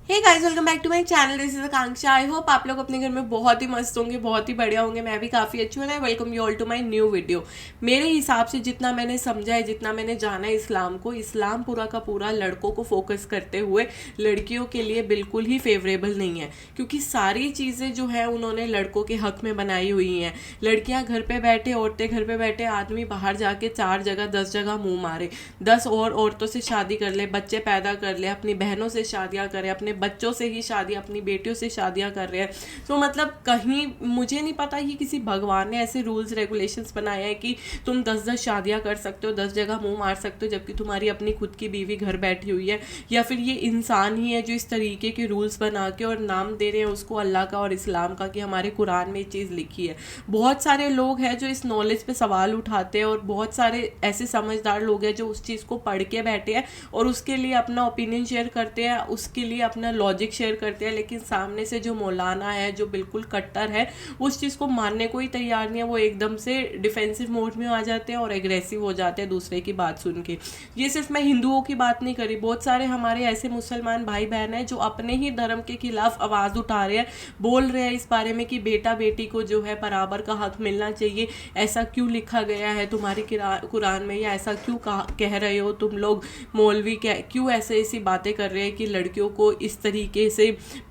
Hey guys, welcome back to my channel. This is Akanksha. I hope आप लोग अपने घर में बहुत ही मस्त होंगे, बहुत ही बढ़िया होंगे। मैं भी काफ़ी अच्छी हूँ। Welcome you all to my new video. मेरे हिसाब से जितना मैंने समझा है, जितना मैंने जाना है इस्लाम को, इस्लाम पूरा का पूरा लड़कों को फोकस करते हुए लड़कियों के लिए बिल्कुल ही फेवरेबल नहीं है, क्योंकि सारी चीज़ें जो है उन्होंने लड़कों के हक में बनाई हुई हैं। लड़कियाँ घर पे बैठे, औरतें घर पे बैठे, आदमी बाहर जाके 4 जगह 10 जगह मुंह मारे, 10 और औरतों से शादी कर ले, बच्चे पैदा कर ले, अपनी बहनों से शादियाँ करे, अपने बच्चों से ही शादी, अपनी बेटियों से शादियां कर रहे हैं। तो मतलब कहीं मुझे नहीं पता कि किसी भगवान ने ऐसे रूल्स रेगुलेशंस बनाए हैं कि तुम 10-10 शादियां कर सकते हो, 10 जगह मुंह मार सकते हो, जबकि तुम्हारी अपनी खुद की बीवी घर बैठी हुई है। या फिर ये इंसान ही है जो इस तरीके के रूल्स बना के और नाम दे रहे हैं उसको अल्लाह का और इस्लाम का कि हमारे कुरान में ये चीज़ लिखी है। बहुत सारे लोग हैं जो इस नॉलेज पे सवाल उठाते हैं और बहुत सारे ऐसे समझदार लोग हैं जो उस चीज़ को पढ़ के बैठे हैं और उसके लिए अपना ओपिनियन शेयर करते हैं, उसके लिए अपना लॉजिक शेयर करते हैं। लेकिन सामने से जो मौलाना है, जो बिल्कुल कट्टर है, उस चीज़ को मानने को ही तैयार नहीं है। वो एकदम से डिफेंसिव मोड में आ जाते हैं और एग्रेसिव हो जाते हैं दूसरे की बात सुन के। ये सिर्फ मैं हिंदुओं की बात नहीं करी, बहुत सारे हमारे ऐसे मुसलमान भाई बहन हैं जो अपने ही धर्म के खिलाफ आवाज़ उठा रहे हैं, बोल रहे हैं इस बारे में कि बेटा बेटी को जो है बराबर का हक मिलना चाहिए। ऐसा क्यों लिखा गया है तुम्हारे कुरान में, या ऐसा क्यों कह रहे हो तुम लोग मौलवी, क्यों ऐसे ऐसी बातें कर रहे हैं कि लड़कियों को इस तरीके से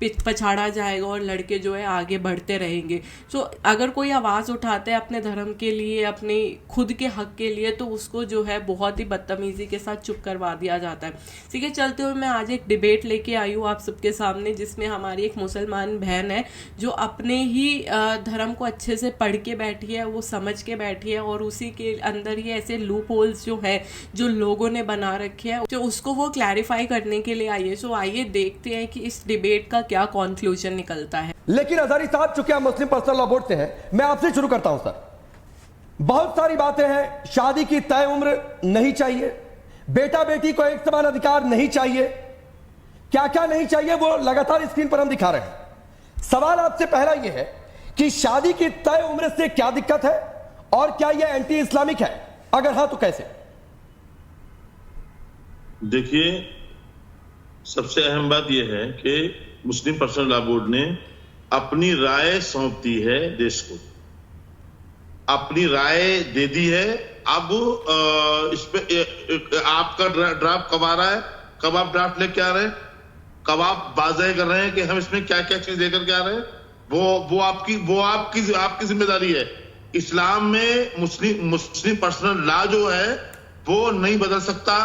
पछाड़ा जाएगा और लड़के जो है आगे बढ़ते रहेंगे। तो अगर कोई आवाज़ उठाता है अपने धर्म के लिए, अपने खुद के हक के लिए, तो उसको जो है बहुत ही बदतमीजी के साथ चुप करवा दिया जाता है। ठीक है, चलते हुए मैं आज एक डिबेट लेके आई हूँ आप सबके सामने, जिसमें हमारी एक मुसलमान बहन है जो अपने ही धर्म को अच्छे से पढ़ के बैठी है, वो समझ के बैठी है, और उसी के अंदर ही ऐसे लूप होल्स जो है जो लोगों ने बना रखे हैं, तो उसको वो क्लैरिफाई करने के लिए आई है। सो आइए देखते हैं कि इस डिबेट का क्या कंक्लूजन निकलता है। लेकिन अजहरी साहब, चूंकि आप मुस्लिम पर्सनल लॉ बोर्ड से हैं, मैं आपसे शुरू करता हूं। सर, बहुत सारी बातें हैं। शादी की तय उम्र नहीं चाहिए, बेटा बेटी को एक समान अधिकार नहीं चाहिए, क्या क्या नहीं चाहिए वो लगातार स्क्रीन पर हम दिखा रहे हैं। सवाल आपसे पहला यह है कि शादी की तय उम्र से क्या दिक्कत है और क्या यह एंटी इस्लामिक है? अगर हां तो कैसे? देखिए, सबसे अहम बात यह है कि मुस्लिम पर्सनल लॉ बोर्ड ने अपनी राय सौंप दी है देश को, अपनी राय दे दी है। अब इस पे आपका ड्राफ्ट कब आ रहा है, कब आप ड्राफ्ट लेके आ रहे हैं, कब आप बाज़ाह कर रहे हैं कि हम इसमें क्या क्या चीज लेकर के आ रहे हैं, वो आपकी जिम्मेदारी है। इस्लाम में मुस्लिम पर्सनल लॉ जो है वो नहीं बदल सकता।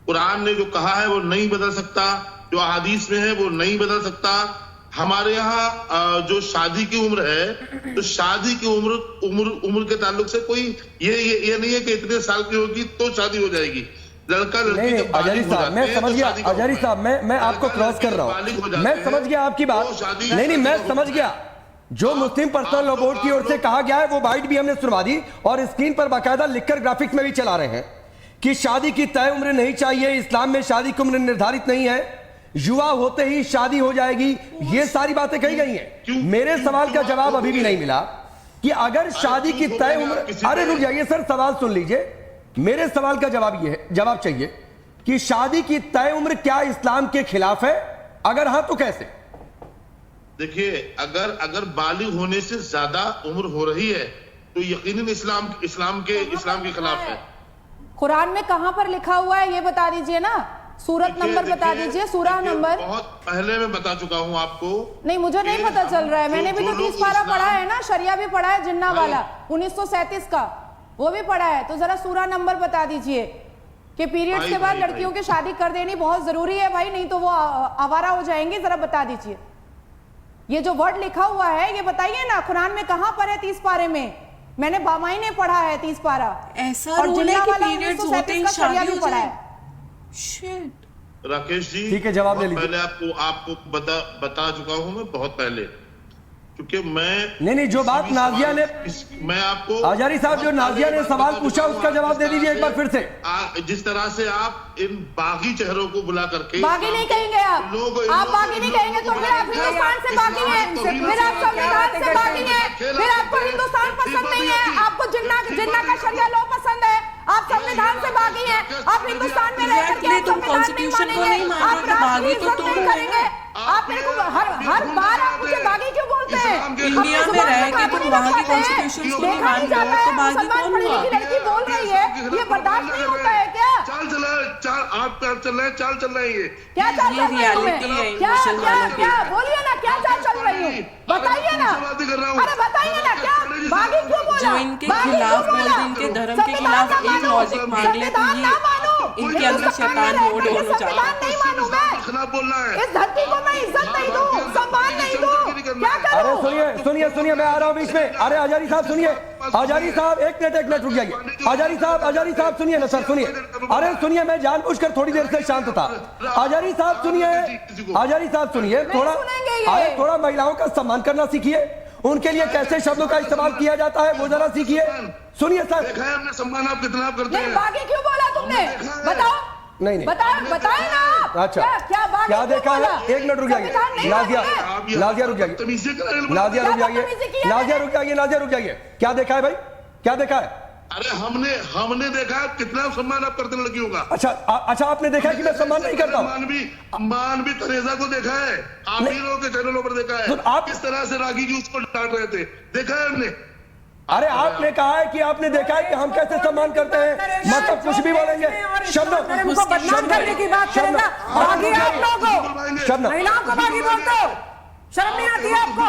कुरान ने जो कहा है वो नहीं बदल सकता, जो अहादीस में है वो नहीं बदल सकता। हमारे यहाँ जो शादी की उम्र है, तो शादी की उम्र के ताल्लुक से कोई ये नहीं है कि इतने साल की होगी तो शादी हो जाएगी। लड़का लड़की जब अजहरी साहब, मैं समझ गया। अजहरी साहब, मैं आपको क्रॉस कर रहा हूं, मैं समझ गया आपकी बात। नहीं, मैं समझ गया। जो मुस्लिम पर्सनल लॉ बोर्ड की ओर से कहा गया है वो बाइट भी हमने सुनवा दी और स्क्रीन पर बाकायदा लिखकर ग्राफिक्स में भी चला रहे हैं कि शादी की तय उम्र नहीं चाहिए, इस्लाम में शादी की उम्र निर्धारित नहीं है, युवा होते ही शादी हो जाएगी। ये सारी बातें कही गई हैं। मेरे सवाल का जवाब अभी भी नहीं मिला कि अगर शादी की तय उम्र, अरे रुक जाइए सर, सवाल सुन लीजिए। मेरे सवाल का जवाब चाहिए कि शादी की तय उम्र क्या इस्लाम के खिलाफ है? अगर हां तो कैसे? देखिए, अगर बालिग होने से ज्यादा उम्र हो रही है तो यकीनन इस्लाम के खिलाफ है। कुरान में कहां पर लिखा हुआ है ये बता दीजिए ना, सूरत नंबर बता दीजिए, सूरा नंबर। बहुत पहले मैं बता चुका हूं आपको। नहीं, मुझे नहीं पता चल रहा है। मैंने भी तो 30 पारा पढ़ा है ना, शरिया भी पढ़ा है, जिन्ना वाला 1937 का वो भी पढ़ा है। तो जरा सूरा नंबर बता दीजिए कि पीरियड्स के बाद लड़कियों की शादी कर देनी बहुत जरूरी है भाई, नहीं तो वो आवारा हो जाएंगे। जरा बता दीजिए, ये जो वर्ड लिखा हुआ है ये बताइए ना, कुरान में कहां पर है 30 पारे में? मैंने बामाई ने पढ़ा है 30 पारा। ऐसा रूल है कि पीरियड्स होते ही शादी हो जाए। शिट। राकेश जी, ठीक है, जवाब ले लीजिए। पहले आपको बता चुका हूं मैं बहुत पहले, क्योंकि नहीं, जो बात नाजिया ने, मैं आपको, अजहरी साहब, जो नाजिया ने सवाल पूछा उसका जवाब दे दीजिए एक बार फिर से। जिस तरह से आप इन बागी चेहरों को बुला करके, बागी नहीं कहेंगे आप बागी नहीं कहेंगे तो फिर आप हिंदुस्तान से बागी हैं, फिर आप संविधान से बागी हैं, फिर आपको हिंदुस्तान पसंद नहीं है, आपको जिन्ना का शरिया लॉ पसंद है, आप संविधान से बागी हैं, आप हिंदुस्तान में रहकर के संविधान नहीं मानेंगे, आप राष्ट्रीय इज्जत नहीं करेंगे। हर बार आप मुझे बागी क्यों बोलते हैं? इंडिया में रह के तुम वहाँ के कॉन्स्टिट्यूशन को नहीं मान रहे हो तो बागी कौन हुआ? लड़की बोल रही है, ये बर्दाश्त नहीं होता है क्या? चाल चल रहे हैं, चाल चल रही है। क्या चाल ये चल रही हूँ मैं? reality है इन क्या मुसलमानों की। क्या बोलिए ना, क्या चाल चल रही हूँ? बताइए ना, अरे बताइए ना, क्या बागी क्यों बोला? जो इनके बागी खिलाफ क्यों बोल बोला? रहे, इनके धर्म के खिलाफ संविधान ना एक मानो, लॉजिक मांग ले तो संविधान ना मानो। ये इनके अंदर शैतान मोड होना संविधान चाहिए। नहीं मानूं मैं, खिलाफ बोलना है। इस धरती को मैं इज्जत नहीं दूं, सम्मान नहीं दूं, क्या अरे करूं? सुनिए मैं आ रहा हूँ बीच में। अरे आजारी साहब सुनिए, आजारी साहब एक मिनट रुक जाइए। आजारी साहब सुनिए ना सर, सुनिए। अरे सुनिए, मैं जानबूझकर थोड़ी देर से शांत था। आजारी साहब सुनिए थोड़ा। सुनेंगे ये। अरे थोड़ा महिलाओं का सम्मान करना सीखिए, उनके लिए कैसे शब्दों का इस्तेमाल किया जाता है वो जरा सीखिए। सुनिए सर। देखा है हमने सम्मान आप कितना आप करते नहीं, हैं। बागी क्यों बोला तुमने? बताओ, नहीं बताए ना आप। अच्छा क्या बागी क्या क्यों देखा बोला? है? एक मिनट रुक जाइए। संविधान नहीं नाजिया मानोगे? नाजिया रुक जाइए। तमीज़ से करें। नाजिया रुक क्या जाइए। बदतमीजी की है नाजिया रुक जाइए। क्या देखा है भाई, क्या देखा है? अरे हमने देखा कितना सम्मान आप करते हैं लड़कियों का। अच्छा आपने देखा है कि मैं सम्मान नहीं करता हूँ? मान भी तरेजा को देखा है, आप ही लोगों के चैनलों पर देखा तो है। आप किस तरह से रागी जी उसको डांट रहे थे, देखा है हमने। अरे आपने कहा है कि आपने देखा है कि हम कैसे सम्मान करते हैं, मतलब कुछ भी बोलेंगे। शब्द उनको बदनाम करने की बात करें ना, बागी आप लोगों शब्द महिलाओं को बागी बोलते हो, शर्म नहीं आती है आपको?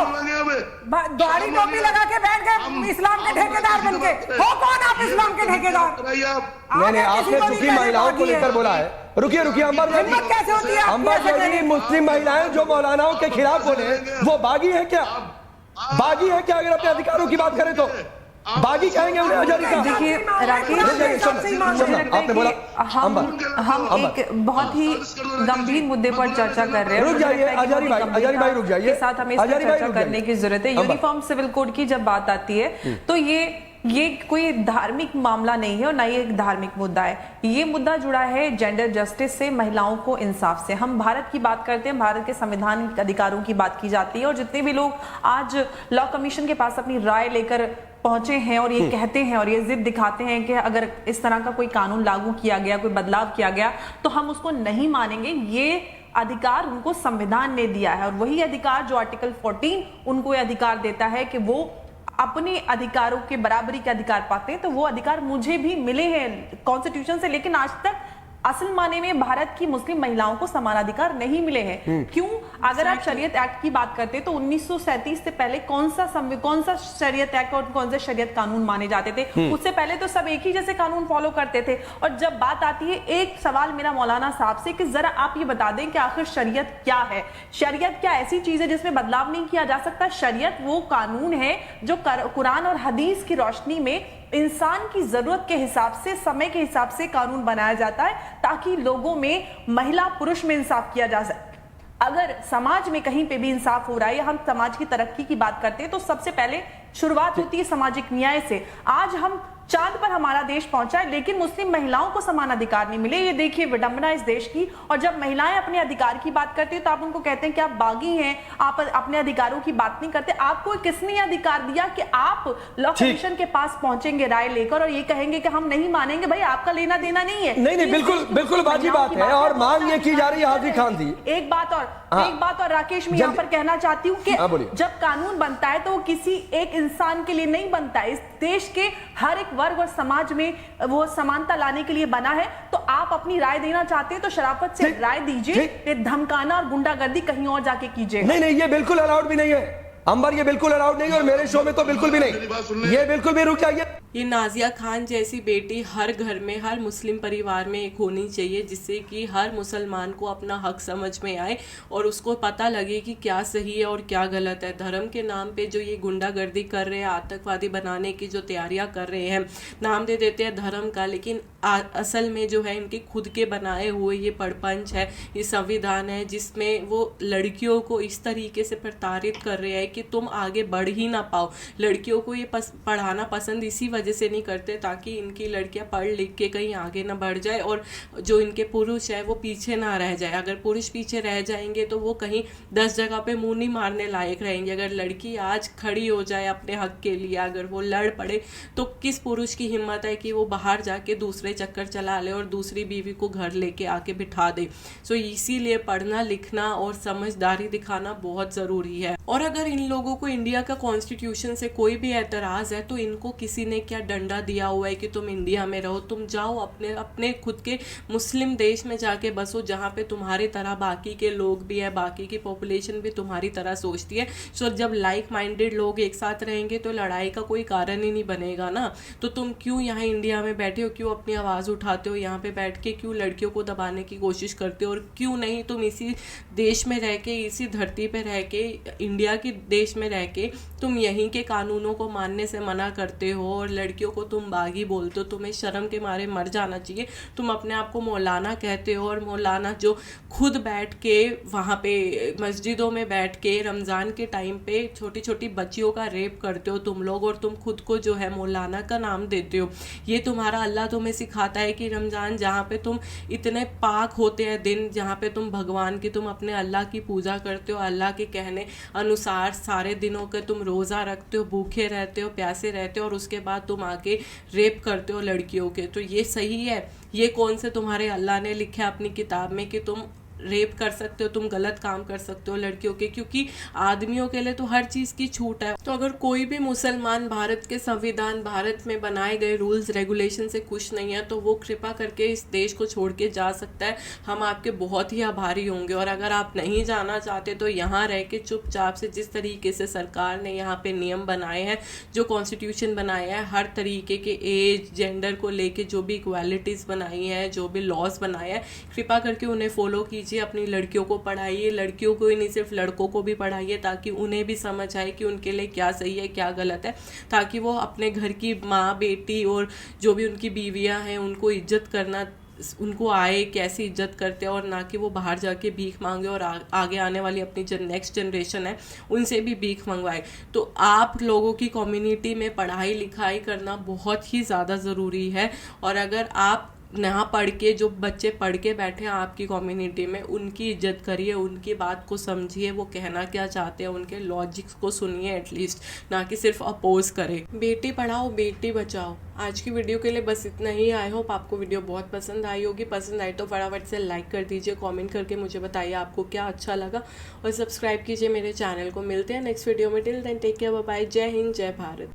दाढ़ी टोपी लगा के बैठ गए इस्लाम के ठेकेदार बन के, हो कौन आप इस्लाम के ठेकेदार? नहीं आपने चूंकि महिलाओं को लेकर बोला है। रुकिए अंबर हिम्मत कैसे होती है? अंबर जैसी मुस्लिम महिलाएं जो मौलानाओं के खिलाफ बोले, वो बागी है क्या? बागी है क्या? अगर अपने अधिकारों की बात करें तो बागी कहेंगे उन्हें? आजादी का देखिए राकेश, आपने बोला हम एक बहुत ही गंभीर मुद्दे पर चर्चा कर रहे हैं। रुक जाइए आजारी भाई रुक जाइए। के साथ हमें इस पर चर्चा करने की जरूरत है। यूनिफॉर्म सिविल कोड की जब बात आती है तो ये कोई धार्मिक मामला नहीं है और ना ही एक धार्मिक मुद्दा है। ये मुद्दा जुड़ा है जेंडर जस्टिस से, महिलाओं को इंसाफ से। हम भारत की बात करते हैं, भारत के संविधान अधिकारों की बात की जाती है और जितने भी लोग आज लॉ कमीशन के पास अपनी राय लेकर पहुंचे हैं और ये कहते हैं और ये जिद दिखाते हैं कि अगर इस तरह का कोई कानून लागू किया गया, कोई बदलाव किया गया तो हम उसको नहीं मानेंगे, ये अधिकार उनको संविधान ने दिया है। और वही अधिकार जो आर्टिकल 14 उनको ये अधिकार देता है कि वो अपने अधिकारों के बराबरी के अधिकार पाते हैं, तो वो अधिकार मुझे भी मिले हैं कॉन्स्टिट्यूशन से। लेकिन आज तक असल माने में भारत की मुस्लिम महिलाओं को समान अधिकार नहीं मिले हैं। क्यों? अगर आप शरीयत एक्ट की बात करते हैं तो 1937 से पहले कौन सा शरीयत एक्ट और कौन से शरीयत कानून माने जाते थे? उससे पहले तो सब एक ही जैसे कानून फॉलो करते थे। और जब बात आती है, एक सवाल मेरा मौलाना साहब से कि जरा आप ये बता दें कि आखिर शरीयत क्या है? शरीयत क्या ऐसी चीज है जिसमें बदलाव नहीं किया जा सकता? शरीयत वो कानून है जो कुरान और हदीस की रोशनी में इंसान की जरूरत के हिसाब से, समय के हिसाब से कानून बनाया जाता है ताकि लोगों में, महिला पुरुष में इंसाफ किया जा सके। अगर समाज में कहीं पे भी इंसाफ हो रहा है या हम समाज की तरक्की की बात करते हैं तो सबसे पहले शुरुआत होती है सामाजिक न्याय से। आज हम चांद पर हमारा देश पहुंचा है लेकिन मुस्लिम महिलाओं को समान अधिकार नहीं मिले। ये देखिए विडंबना इस देश की। और जब महिलाएं अपने अधिकार की बात करती है तो आप उनको कहते हैं कि आप बागी हैं, आप अपने अधिकारों की बात नहीं करते। आपको किसने अधिकार दिया कि आप लॉ कमीशन के पास पहुंचेंगे राय लेकर और ये कहेंगे कि हम नहीं मानेंगे? भाई आपका लेना देना नहीं है। नहीं बिल्कुल बाजी बात है और मांग ये की जा रही है हाजी खान जी। एक बात और राकेश मैं यहाँ पर कहना चाहती हूँ कि जब कानून बनता है तो वो किसी एक इंसान के लिए नहीं बनता है। इस देश के हर एक वर्ग और समाज में वो समानता लाने के लिए बना है। तो आप अपनी राय देना चाहते हैं तो शराफत से राय दीजिए, धमकाना और गुंडागर्दी कहीं और जाके कीजिए। नहीं ये बिल्कुल अलाउड भी नहीं है अंबर, ये बिल्कुल अलाउड नहीं है और मेरे शो में तो बिल्कुल भी नहीं। ये बिल्कुल भी रुक जाइए। ये नाजिया खान जैसी बेटी हर घर में, हर मुस्लिम परिवार में एक होनी चाहिए जिससे कि हर मुसलमान को अपना हक समझ में आए और उसको पता लगे कि क्या सही है और क्या गलत है। धर्म के नाम पे जो ये गुंडागर्दी कर रहे हैं, आतंकवादी बनाने की जो तैयारियां कर रहे हैं, नाम दे देते हैं धर्म का, लेकिन असल में जो है इनके खुद के बनाए हुए ये परपंच है, ये संविधान है जिसमें वो लड़कियों को इस तरीके से प्रताड़ित कर रहे हैं कि तुम आगे बढ़ ही ना पाओ। लड़कियों को ये पढ़ाना पसंद इसी वजह से नहीं करते ताकि इनकी लड़कियां पढ़ लिख के कहीं आगे ना बढ़ जाए और जो इनके पुरुष है वो पीछे ना रह जाए। अगर पुरुष पीछे रह जाएंगे तो वो कहीं 10 जगह पे मुंह नहीं मारने लायक रहेंगे। अगर लड़की आज खड़ी हो जाए अपने हक के लिए, अगर वो लड़ पड़े, तो किस पुरुष की हिम्मत है कि वो बाहर जाके दूसरे चक्कर चला ले और दूसरी बीवी को घर लेके आके बिठा दे। सो इसीलिए पढ़ना लिखना और समझदारी दिखाना बहुत ज़रूरी है। और अगर इन लोगों को इंडिया का कॉन्स्टिट्यूशन से कोई भी एतराज़ है तो इनको किसी ने क्या डंडा दिया हुआ है कि तुम इंडिया में रहो? तुम जाओ अपने खुद के मुस्लिम देश में जाके बसो जहाँ पे तुम्हारी तरह बाकी के लोग भी है, बाकी की पॉपुलेशन भी तुम्हारी तरह सोचती है। सो जब लाइक माइंडेड लोग एक साथ रहेंगे तो लड़ाई का कोई कारण ही नहीं बनेगा ना। तो तुम क्यों यहाँ इंडिया में बैठे हो, क्यों अपनी आवाज़ उठाते हो यहाँ पे बैठ के, क्यों लड़कियों को दबाने की कोशिश करते हो? और क्यों नहीं तुम इसी देश में रह के, इसी धरती पे रह के, इंडिया के देश में रह के तुम यहीं के कानूनों को मानने से मना करते हो और लड़कियों को तुम बागी बोलते हो? तुम्हें शर्म के मारे मर जाना चाहिए। तुम अपने आप को मौलाना कहते हो और मौलाना जो खुद बैठ के वहाँ पे मस्जिदों में बैठ के रमज़ान के टाइम पे छोटी छोटी बच्चियों का रेप करते हो तुम लोग, और तुम खुद को जो है मौलाना का नाम देते हो। ये तुम्हारा अल्लाह तुम्हें सिखाता है कि रमज़ान जहाँ पे तुम इतने पाक होते हैं दिन, जहाँ पे तुम भगवान की, तुम अपने अल्लाह की पूजा करते हो, अल्लाह के कहने अनुसार सारे दिनों के तुम रोज़ा रखते हो, भूखे रहते हो, प्यासे रहते हो, और उसके बाद तुम आके रेप करते हो लड़कियों के। तो ये सही है? ये कौन से तुम्हारे अल्लाह ने लिखा है अपनी किताब में कि तुम रेप कर सकते हो, तुम गलत काम कर सकते हो लड़कियों के? क्योंकि आदमियों के लिए तो हर चीज़ की छूट है। तो अगर कोई भी मुसलमान भारत के संविधान, भारत में बनाए गए रूल्स रेगुलेशन से खुश नहीं है तो वो कृपा करके इस देश को छोड़ के जा सकता है। हम आपके बहुत ही आभारी होंगे। और अगर आप नहीं जाना चाहते तो यहाँ रह के चुपचाप से, जिस तरीके से सरकार ने यहाँ पे नियम बनाए हैं, जो कॉन्स्टिट्यूशन बनाया है, हर तरीके के एज जेंडर को लेके जो भी इक्वालिटीज़ बनाई हैं, जो भी लॉज बनाए हैं, कृपा करके उन्हें फॉलो कीजिए। अपनी लड़कियों को पढ़ाइए, लड़कियों को ही नहीं सिर्फ लड़कों को भी पढ़ाइए, ताकि उन्हें भी समझ आए कि उनके लिए क्या सही है क्या गलत है, ताकि वो अपने घर की माँ बेटी और जो भी उनकी बीवियां हैं उनको इज्जत करना उनको आए, कैसी इज्जत करते हैं, और ना कि वो बाहर जाके भीख मांगे और आगे आने वाली अपनी जो नेक्स्ट जनरेशन है उनसे भी भीख मंगवाए। तो आप लोगों की कम्युनिटी में पढ़ाई लिखाई करना बहुत ही ज़्यादा ज़रूरी है। और अगर आप यहाँ पढ़ के, जो बच्चे पढ़ के बैठे हैं आपकी कम्युनिटी में, उनकी इज्जत करिए, उनकी बात को समझिए, वो कहना क्या चाहते हैं, उनके लॉजिक्स को सुनिए एटलीस्ट, ना कि सिर्फ अपोज करें। बेटी पढ़ाओ बेटी बचाओ। आज की वीडियो के लिए बस इतना ही। आई होप आपको वीडियो बहुत पसंद आई होगी। पसंद आई तो फटाफट से लाइक कर दीजिए, कमेंट करके मुझे बताइए आपको क्या अच्छा लगा, और सब्सक्राइब कीजिए मेरे चैनल को। मिलते हैं नेक्स्ट वीडियो में। Till then take care, bye bye. जय हिंद, जय भारत।